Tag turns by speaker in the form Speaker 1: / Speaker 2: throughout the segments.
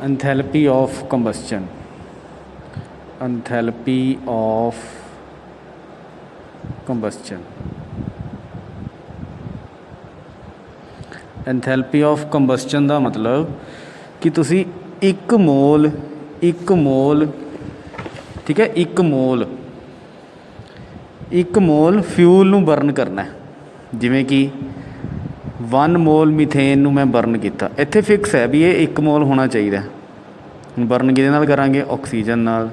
Speaker 1: Enthalpy of combustion, enthalpy of combustion, enthalpy of combustion का मतलब कि तुसी एक मोल ठीक है, एक मोल फ्यूल नूं बर्न करना है। जिमें कि 1 मोल मीथेन नूं मैं बर्न किया, इत्थे फिक्स है भी ये 1 मोल होना चाहिए। हुण बर्न किहदे नाल करांगे? ऑक्सीजन नाल।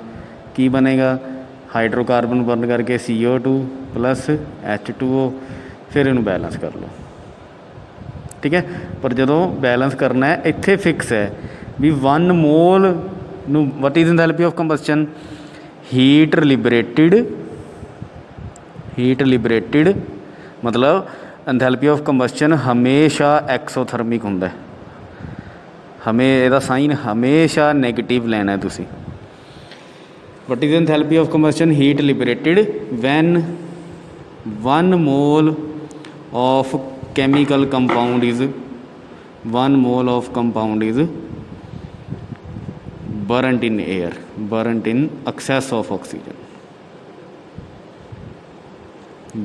Speaker 1: की बनेगा? हाइड्रोकार्बन बर्न करके CO2 प्लस H2O, फिर इनू बैलेंस कर लो। ठीक है, पर जदों बैलेंस करना है इत्थे फिक्स है भी 1 मोल नूं what is enthalpy of combustion? Heat liberated मतलब एंथैल्पी ऑफ कंबस्चन हमेशा एक्सोथर्मिक हुंदा है। हमें इहदा साइन हमेशा नैगेटिव लेना है तुसी। What is enthalpy of combustion? Heat liberated when 1 mole of chemical compound is 1 mole of compound is burnt in air, burnt in excess of oxygen,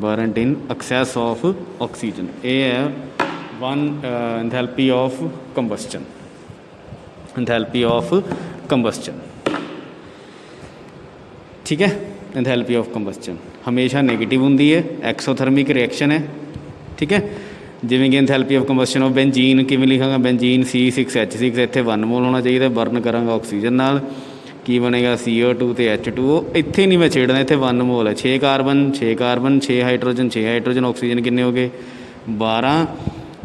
Speaker 1: burnt in excess of oxygen। ये है 1 enthalpy of combustion, enthalpy of combustion. ठीक है, enthalpy of combustion हमेशा negative होंगी है, exothermic reaction है। ठीक है, जिमें कि enthalpy of combustion of benzene किमें लिखांगा? बेंजीन C6H6, इत्थे 1 मोल होना चाहिए, बर्न करांगा ऑक्सीजन नाल, की बनेगा CO2 तो H2O। इत्थे नहीं मैं छेड़ना, इत्थे 1 मोल है। 6 कार्बन 6 हाइड्रोजन ऑक्सीजन किन्ने हो गए? 12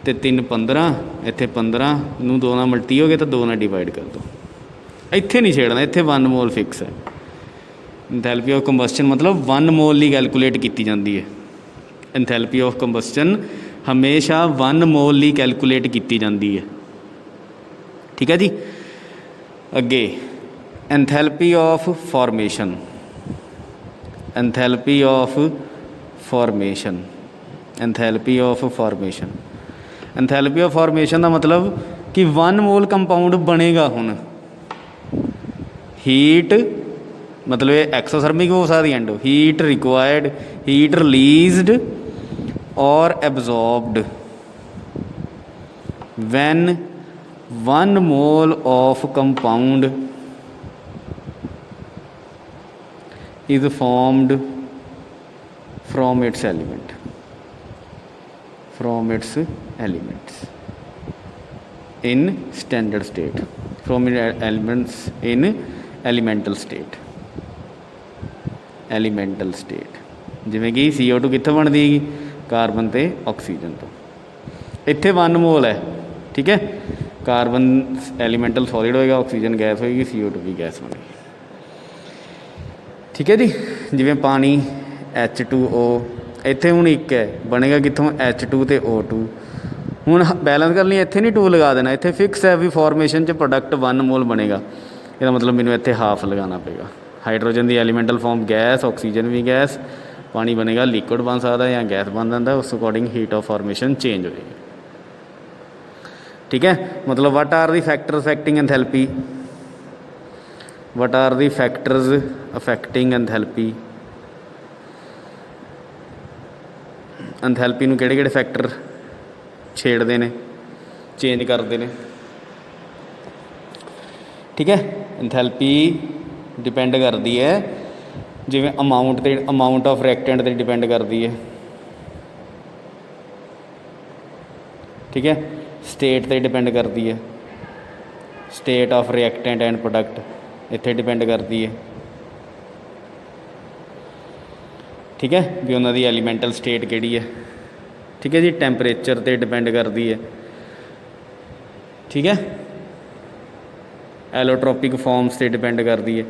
Speaker 1: तो 3 15, इत्थे 15 नूं 2 नाल मल्टी हो गए तो 2 नाल डिवाइड कर दो। इत्थे नहीं छेड़ना, इत्थे 1 मोल फिक्स है। एंथैल्पी ऑफ कंबस्चन मतलब 1 मोल ही कैलकुलेट की जाती है। एंथैल्पी ऑफ कंबस्चन हमेशा 1 मोल ही कैलकुलेट की जाती है। ठीक है जी, अगे enthalpy of formation, enthalpy of formation, enthalpy of formation, enthalpy of formation का मतलब कि 1 मोल कंपाउंड बनेगा। हुण हीट मतलब ये एक्सोथर्मिक हो सकती and heat required, heat released और absorbed when 1 mole of compound is formed from its element, from its elements in standard state, from elements in elemental state, elemental state. जिमें कि CO2 कित्थों बनती है? Carbon तो oxygen तो। इत्थे 1 mole है। ठीक है, कार्बन एलीमेंटल सॉलिड होएगा, ऑक्सीजन गैस होएगी, CO2 भी गैस बनेगी। ठीक है जी, जिमें पानी H2O, इत्थे हुण एक है बनेगा कित्थों? H2 तो O2। हुण बैलेंस करनी इत्थे नहीं 2 लगा देना, इत्थे फिक्स है भी फॉर्मेशन च प्रोडक्ट 1 मोल बनेगा। इसका मतलब मैनू इत्थे हाफ लगाना पेगा। हाइड्रोजन की एलीमेंटल फॉर्म गैस, ऑक्सीजन भी गैस, पानी बनेगा लिक्विड बन सकता है या गैस बन जाता है, उस according heat of formation change हो जाएगी। ठीक है, मतलब what are the factors affecting enthalpy, what are the factors affecting enthalpy, enthalpy नूं किहड़े-किहड़े फैक्टर छेड़ते हैं, चेंज करते हैं। ठीक है, एंथैल्पी डिपेंड करती है जिवें अमाउंट ऑफ रिएक्टेंट पर डिपेंड करती है। ठीक है, स्टेट पर डिपेंड करती है, state of reactant and product इत्थे डिपेंड करती है। ठीक है, भी उन्होंने एलीमेंटल स्टेट किहड़ी है। ठीक है जी, टैंपरेचर पर डिपेंड करती है। ठीक है, एलोट्रोपिक फॉर्म्स से डिपेंड करती है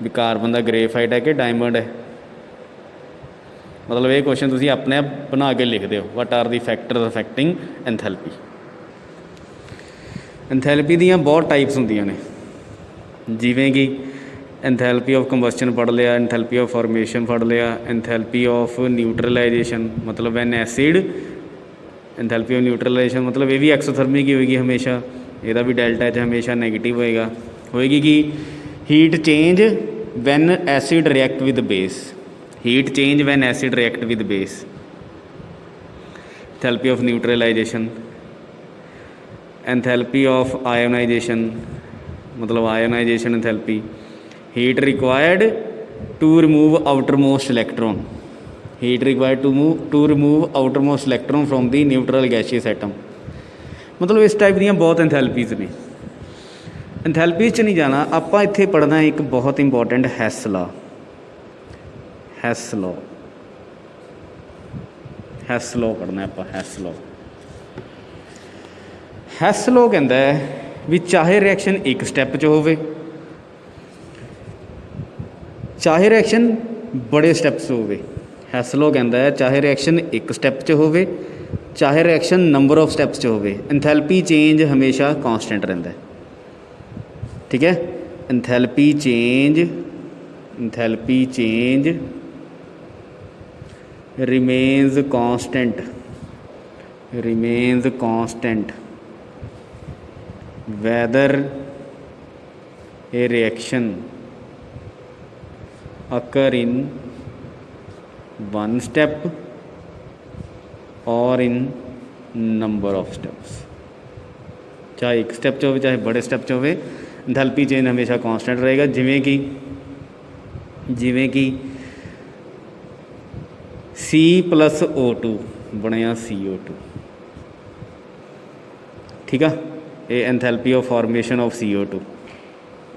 Speaker 1: भी कार्बन का ग्रेफाइट है कि डायमंड है। मतलब ये क्वेश्चन तुसीं अपने आप बना के लिखते हो, what are the factors affecting enthalpy. Enthalpy दीयां बहुत टाइप्स होंदियां ने, जिवें कि एंथैल्पी ऑफ कंबस्चन पढ़ लिया, एंथैल्पी ऑफ फॉर्मेशन पढ़ लिया, एंथैल्पी ऑफ न्यूट्रलाइजेशन मतलब an acid, enthalpy of neutralization मतलब ये भी एक्सोथर्मिक ही होगी हमेशा, ਇਹਦਾ ਵੀ ਡੈਲਟਾ H ਹਮੇਸ਼ਾ ਨੈਗੇਟਿਵ ਹੋਏਗੀ कि heat change when acid react with base, heat change when acid react with base, enthalpy of neutralization, enthalpy of ionization मतलब ionization enthalpy, heat required to remove outermost electron, heat required to remove outermost electron from the neutral gaseous atom. मतलब इस type दी बहुत एंथैल्पीज़ ने। एंथैल्पीज़ च नहीं जाना, आपां इत्थे पढ़ना एक बहुत important Hess law. Hess law पढ़ना आपां। हैस लॉ कहता है भी चाहे रिएक्शन एक स्टैप च होवे, चाहे रिएक्शन बड़े स्टैप च होवे। हैस लॉ कहता है चाहे रिएक्शन एक स्टैप च होवे, चाहे रिएक्शन नंबर ऑफ स्टैप्स च होवे, एंथैल्पी चेंज हमेशा कॉन्सटेंट रहिंदा है। ठीक है, enthalpy change remains constant whether a reaction occur in one step or in number of steps, चाहे एक स्टैप च होवे चाहे बड़े स्टैप च होवे, एंथैल्पी चेंज हमेशा कांस्टेंट रहेगा। जिमें कि C+O2 बनया CO2, ठीक है, ये enthalpy of formation of CO2,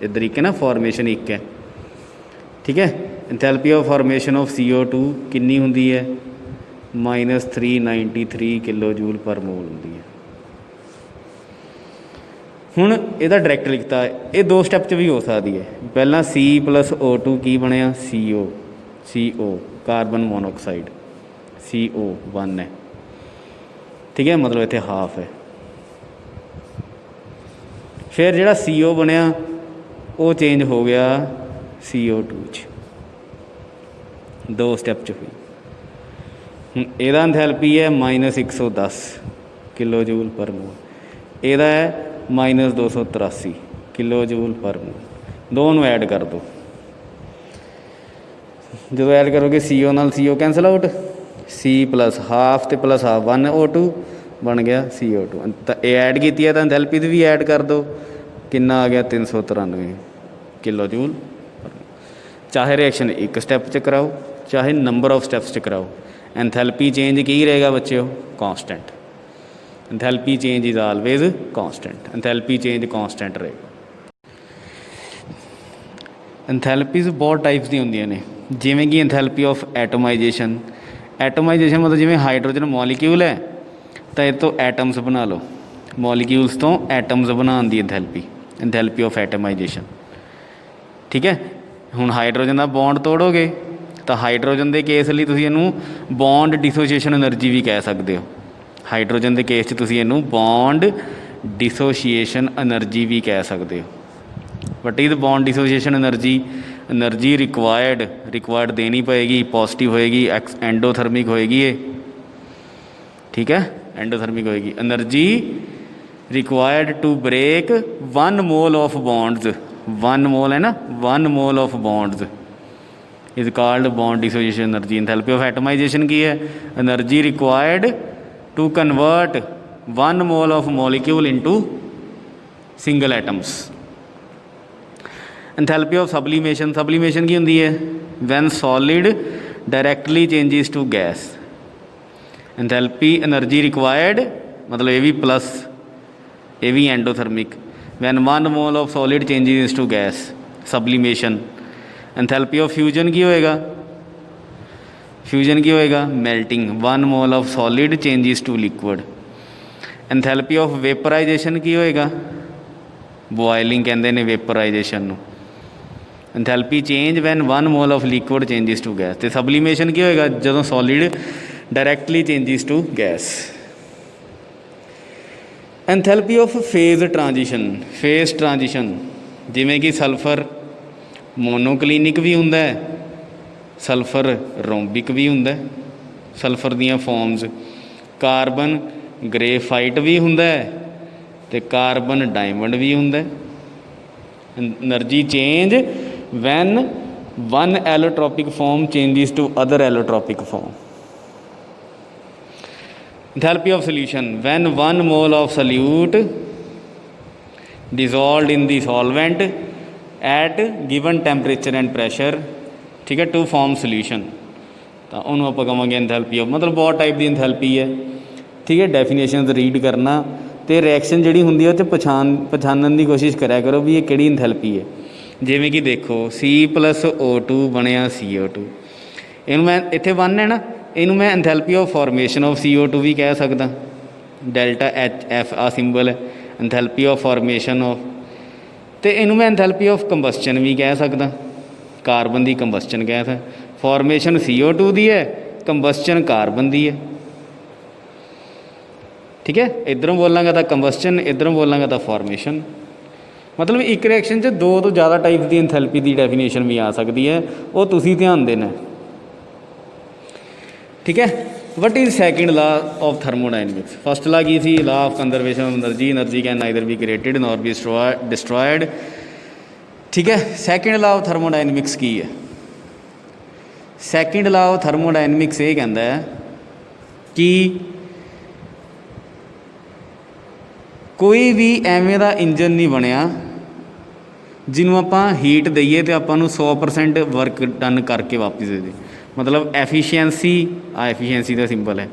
Speaker 1: इस तरीके ना फॉर्मेशन एक है। ठीक है, enthalpy of formation of CO2 कितनी होंदी है? -393 किलो जूल पर मोल होंदी है। हुण इहदा डायरैक्ट लिखता है, ये दो स्टैप च भी हो सकती है। पहला C+O2 की बनया CO कार्बन मोनोऑक्साइड CO1 है। ठीक है, मतलब इत्थे हाफ है। फिर जिहड़ा CO बनया वो चेंज हो गया CO2 च, दो स्टैप च हुई। हुण इहदा एंथैल्पी है -110 किलो जूल पर मोल, इहदा है -283 किलो जूल पर मोल। दोनों ऐड कर दो, जो ऐड करोगे CO नाल CO cancel out, C plus half तो प्लस हाफ 1O2 बन गया CO2। तो ये ऐड की है तो एंथैल्पी भी ऐड कर दो, कितना आ गया 393 किलो जूल। चाहे रिएक्शन एक स्टैप च कराओ चाहे नंबर ऑफ स्टैप्स च कराओ, एंथैल्पी चेंज की रहेगा बच्चों? Constant. Enthalpy change is always constant, enthalpy change constant रहेगा। एंथैल्पीज़ बहुत टाइप्स दी होंदियां ने, जिवें कि एंथैल्पी ऑफ एटमाइजेशन मतलब जिवें हाइड्रोजन मॉलीक्यूल है तो ये तो एटम्स बना लो, मॉलीक्यूल्स तो एटम्स बनाने की एंथैल्पी ऑफ एटमाइजेशन। ठीक है, हुण हाइड्रोजन का बॉन्ड तोड़ोगे तो हाइड्रोजन के केस लिए तुसीं इहनूं बॉन्ड डिसोसीएशन एनर्जी भी कह सकते हो। हाइड्रोजन के केस तुसीं इहनूं बॉन्ड डिसोसीएशन एनर्जी भी कह सकते हो। What is bond dissociation energy required देनी पएगी, पॉजिटिव होएगी, एंडोथर्मिक होएगी ये। ठीक है, एंडोथर्मिक होएगी। Energy required to break 1 mole of bonds, 1 mole है ना, 1 mole of bonds is called bond dissociation energy. Enthalpy of atomization की है? Energy required to convert 1 mole of molecule into single atoms. Enthalpy of sublimation की होंदी है? When solid directly changes to gas. Enthalpy energy required मतलब ये भी plus, ये भी endothermic. When 1 mole of solid changes to gas, sublimation. Enthalpy of fusion की होएगा? Melting, 1 mole of solid changes to liquid. Enthalpy of vaporization की होएगा? Boiling कहते हैं vaporization. Enthalpy change when 1 mole of liquid changes to gas. तो sublimation की होएगा? जो solid directly changes to gas. Enthalpy of phase transition जिमें कि सल्फर मोनोक्लिनिक भी होंदा है, सल्फर रोंबिक भी होंदा है, सल्फर दियां फॉर्म्स। कार्बन ग्रेफाइट भी होंदा है ਤੇ ਕਾਰਬਨ ਡਾਇਮੰਡ ਵੀ ਹੁੰਦਾ। Energy change when one allotropic form changes to other allotropic form. Enthalpy of solution when 1 mole of solute dissolved in the solvent at given temperature and pressure, ठीक है, to form solution, ਤਾਂ ਉਹਨੂੰ ਆਪਾਂ ਕਹਾਂਗੇ ਐਂਥੈਲਪੀ of, ਮਤਲਬ ਬਹੁਤ type ਦੀ ਐਂਥੈਲਪੀ ਹੈ। ਠੀਕ ਹੈ, ਡੈਫੀਨੇਸ਼ਨਸ ਰੀਡ ਕਰਨਾ ਅਤੇ ਰਿਐਕਸ਼ਨ ਜਿਹੜੀ ਹੁੰਦੀ ਹੈ ਉਹ 'ਚ ਪਛਾਣਨ ਦੀ ਕੋਸ਼ਿਸ਼ ਕਰਿਆ ਕਰੋ ਵੀ ਇਹ ਕਿਹੜੀ ਐਂਥੈਲਪੀ ਹੈ। ਜਿਵੇਂ ਕਿ ਦੇਖੋ C+O2 ਬਣਿਆ CO2, ਇਹਨੂੰ ਮੈਂ ਇੱਥੇ 1 ਹੈ ਨਾ, ਇਹਨੂੰ ਮੈਂ ਐਂਥੈਲਪੀ ਆਫ ਫਾਰਮੇਸ਼ਨ ਆਫ CO2 ਵੀ ਕਹਿ ਸਕਦਾ। ਡੈਲਟਾ HF ਆ ਸਿੰਬਲ ਹੈ, ਐਂਥੈਲਪੀ ਆਫ ਫਾਰਮੇਸ਼ਨ ਆਫ, ਅਤੇ ਇਹਨੂੰ ਮੈਂ ਐਂਥੈਲਪੀ ਆਫ ਕੰਬਸਸ਼ਨ ਵੀ ਕਹਿ ਸਕਦਾ। ਕਾਰਬਨ ਦੀ ਕੰਬਸਸ਼ਨ ਕਹਿ ਸਕਦਾ। ਫਾਰਮੇਸ਼ਨ CO2 ਦੀ ਹੈ, ਕੰਬਸਸ਼ਨ ਕਾਰਬਨ ਦੀ ਹੈ। ਠੀਕ ਹੈ, ਇੱਧਰੋਂ ਬੋਲਾਂਗਾ ਤਾਂ ਕੰਬਸਸ਼ਨ, ਇੱਧਰੋਂ ਬੋਲਾਂਗਾ ਤਾਂ ਫਾਰਮੇਸ਼ਨ। ਮਤਲਬ ਇੱਕ ਰਿਐਕਸ਼ਨ 'ਚ 2 ਤੋਂ ਜ਼ਿਆਦਾ ਟਾਈਪ ਦੀ ਐਂਥੈਲਪੀ ਦੀ ਡੈਫੀਨੇਸ਼ਨ ਵੀ ਆ ਸਕਦੀ ਹੈ, ਉਹ ਤੁਸੀਂ ਧਿਆਨ ਦੇਣਾ। ਠੀਕ ਹੈ, what is second law of thermodynamics? First law ਕੀ ਸੀ? Law of conservation of energy, energy can neither be created nor be destroyed. ਠੀਕ ਹੈ, ਸੈਕਿੰਡ ਲਾ ਆਫ ਥਰਮੋਡਾਇਨਮਿਕਸ ਕੀ ਹੈ? ਸੈਕਿੰਡ ਲਾ ਆਫ ਥਰਮੋਡਾਇਨਮਿਕਸ ਇਹ ਕਹਿੰਦਾ ਹੈ ਕਿ ਕੋਈ ਵੀ ਐਵੇਂ ਦਾ ਇੰਜਨ ਨਹੀਂ ਬਣਿਆ ਜਿਹਨੂੰ ਆਪਾਂ ਹੀਟ ਦਈਏ ਅਤੇ ਆਪਾਂ ਨੂੰ 100% ਵਰਕ ਡਨ ਕਰਕੇ ਵਾਪਸ ਦੇ ਦੇ। ਮਤਲਬ ਐਫੀਸ਼ੀਐਂਸੀ, ਆ ਐਫੀਸ਼ੀਐਂਸੀ ਦਾ ਸਿੰਬਲ ਹੈ,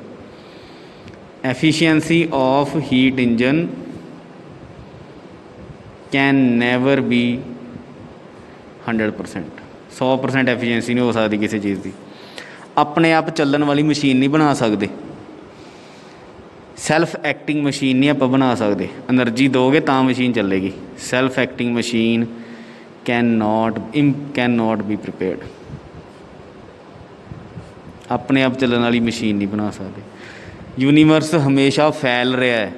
Speaker 1: efficiency of heat engine can never B 100%। 100% efficiency ਨਹੀਂ ਹੋ ਸਕਦੀ ਕਿਸੇ ਚੀਜ਼ ਦੀ। ਆਪਣੇ ਆਪ ਚੱਲਣ ਵਾਲੀ ਮਸ਼ੀਨ ਨਹੀਂ ਬਣਾ ਸਕਦੇ, ਸੈਲਫ ਐਕਟਿੰਗ ਮਸ਼ੀਨ ਨਹੀਂ ਆਪਾਂ ਬਣਾ ਸਕਦੇ। ਐਨਰਜੀ ਦੋਗੇ ਤਾਂ ਮਸ਼ੀਨ ਚੱਲੇਗੀ। Self acting machine can note B prepared. ਆਪਣੇ ਆਪ ਚੱਲਣ ਵਾਲੀ ਮਸ਼ੀਨ ਨਹੀਂ ਬਣਾ ਸਕਦੇ। ਯੂਨੀਵਰਸ ਹਮੇਸ਼ਾ ਫੈਲ ਰਿਹਾ ਹੈ।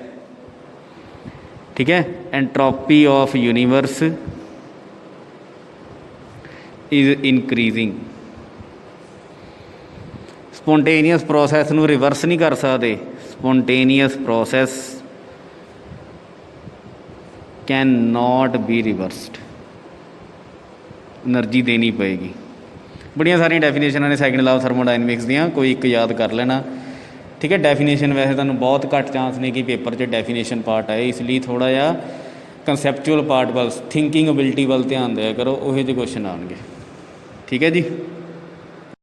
Speaker 1: ਠੀਕ ਹੈ, entropy of universe is increasing. Spontaneous process ਨੂੰ ਰਿਵਰਸ ਨਹੀਂ ਕਰ ਸਕਦੇ। Spontaneous process can not be reversed. Energy ਦੇਣੀ ਪਏਗੀ। ਬੜੀਆਂ ਸਾਰੀਆਂ ਡੈਫੀਨੇਸ਼ਨਾਂ ਨੇ ਸੈਕਿੰਡ ਲਾ ਆਫ ਥਰਮੋਡਾਇਨਮਿਕਸ ਦੀਆਂ, ਕੋਈ ਇੱਕ ਯਾਦ ਕਰ ਲੈਣਾ। ਠੀਕ ਹੈ, ਡੈਫੀਨੇਸ਼ਨ ਵੈਸੇ ਤੁਹਾਨੂੰ ਬਹੁਤ ਘੱਟ ਚਾਂਸ ਨੇ ਕਿ ਪੇਪਰ 'ਚ ਡੈਫੀਨੇਸ਼ਨ ਪਾਰਟ ਆਏ, ਇਸ ਲਈ ਥੋੜ੍ਹਾ ਜਿਹਾ ਕੰਸੈਪਚੁਅਲ ਪਾਰਟ ਵੱਲ, ਥਿੰਕਿੰਗ ਅਬਿਲਿਟੀ ਵੱਲ ਧਿਆਨ ਦਿਆ ਕਰੋ, ਉਹੋ ਜਿਹੇ ਕੁਐਸਚਨ ਆਉਣਗੇ। ਠੀਕ ਹੈ ਜੀ।